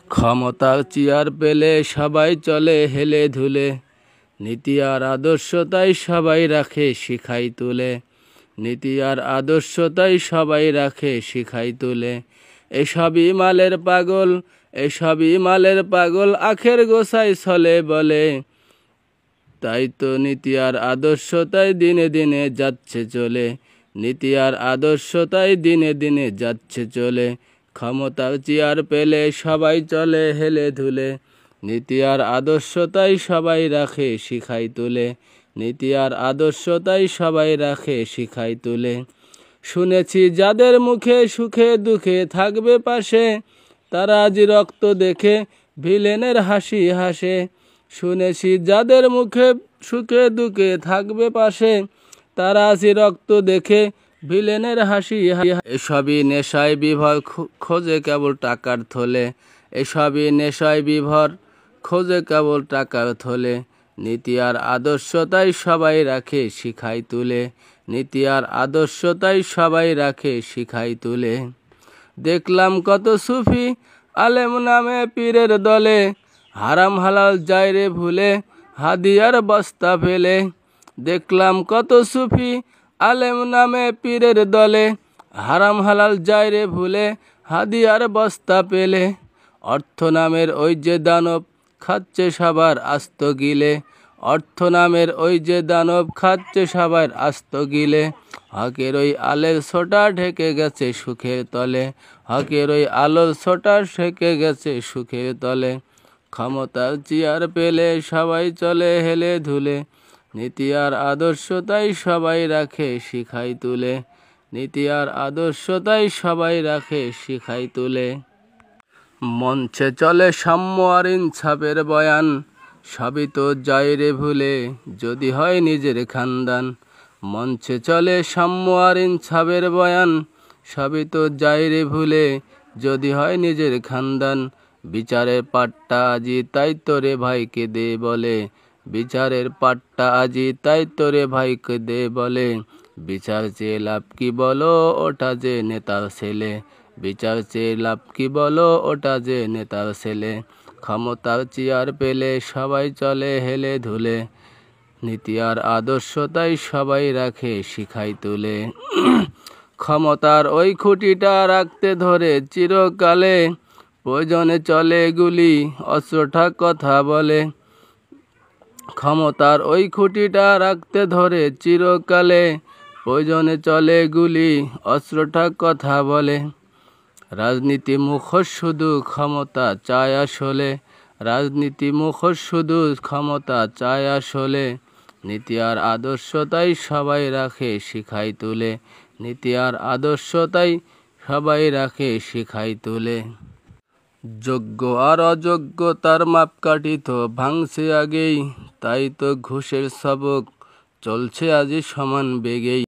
ক্ষমতার চেয়ার পেলে সবাই চলে হেলে ধুলে, নীতি আর আদর্শ তাই সবাই রাখে শিখাই তুলে। নীতি আর আদর্শ তাই সবাই রাখে শিখাই তুলে। এসবই মালের পাগল, এসবই মালের পাগল, আখের গোছাই চলে বলে। তাই তো নীতি আর আদর্শ তাই দিনে দিনে যাচ্ছে চলে। নীতি আর আদর্শ তাই দিনে দিনে যাচ্ছে চলে। ক্ষমতার চেয়ার পেলে সবাই চলে হেলে ধুলে, নীতি আর আদর্শ তাই সবাই রাখে শিখাই তুলে। নীতি আর আদর্শ তাই সবাই রাখে শিখাই তুলে। শুনেছি যাদের মুখে সুখে দুঃখে থাকবে পাশে, তারা আজ রক্ত দেখে ভিলেনের হাসি হাসে। শুনেছি যাদের মুখে সুখে দুঃখে থাকবে পাশে, তারা আজ রক্ত দেখে ভিলেনের হাসি হাসি। এসবই নেশায় বিভোর, খোঁজে কেবল টাকার থলে। এসবই নেশায় বিভোর, খোঁজে কেবল টাকার থলে। নীতি আর আদর্শ তাই সবাই রাখে শিখাই তুলে। নীতি আর আদর্শ তাই সবাই রাখে শিখাই তুলে। দেখলাম কত সুফি আলেম নামে পীরের দলে, হারাম হালাল যায় রে ভুলে হাদিয়ার বস্তা ফেলে। দেখলাম কত সুফি আলেম নামে পীরের দলে, হারাম হালাল যায় রে ভুলে হাদিয়ার বস্তা পেলে। অর্থ নামের ওই যে দানব খাচ্ছে সবার আস্ত গিলে, অর্থ নামের ওই যে দানব খাচ্ছে সবার আস্ত গিলে। হকের ওই আলের ছোটা ঢেকে গেছে সুখের তলে, হকের ওই আলোর ছোটা ঢেকে গেছে সুখের তলে। ক্ষমতার চেয়ার পেলে সবাই চলে হেলে ধুলে, নীতি আর আদর্শ তাই সবাই রাখে শিখাই তুলে। নীতি আর আদর্শ তাই সবাই রাখে শিখাই তুলে। মঞ্চে চলে সাম্য আর ইনসাফের বয়ান, সবই তো যায় রে ভুলে যদি হয় নিজের খানদান। মঞ্চে চলে সাম্য আর ইনসাফের বয়ান, সবই তো যায় রে ভুলে যদি হয় নিজের খানদান। বিচারের পাট্টা আজি তাই তোরে ভাইকে দে বলে, বিচারের পাট্টা আজি তাই তোরে ভাইকে দে বলে। বিচার চেয়ে লাভ কি বলো ওটা যে নেতার ছেলে, বিচার চেয়ে লাভ কি বলো ওটা যে নেতার ছেলে। ক্ষমতার চেয়ার পেলে সবাই চলে হেলে ধুলে, নীতি আর আদর্শ তাই সবাই রাখে শিখাই তুলে। ক্ষমতার ওই খুঁটিটা রাখতে ধরে চিরকালে, প্রয়োজনে চলে গুলি অস্ত্রটা কথা বলে। ক্ষমতার ওই খুঁটিটা রাখতে ধরে চিরকালে, প্রয়োজনে চলে গুলি অস্ত্রটা কথা বলে। রাজনীতি মুখোশ শুধু ক্ষমতা চায় আসলে, রাজনীতি মুখোশ শুধু ক্ষমতা চায় আসলে। নীতি আর আদর্শ তাই সবাই রাখে শিখাই তুলে, নীতি আর আদর্শ তাই সবাই রাখে শিখাই তুলে। যোগ্য আর অযোগ্যতার মাপকাঠি তো ভাঙছে আগেই, তাই তো ঘুষের সবক চলছে আজ সমান বেগেই।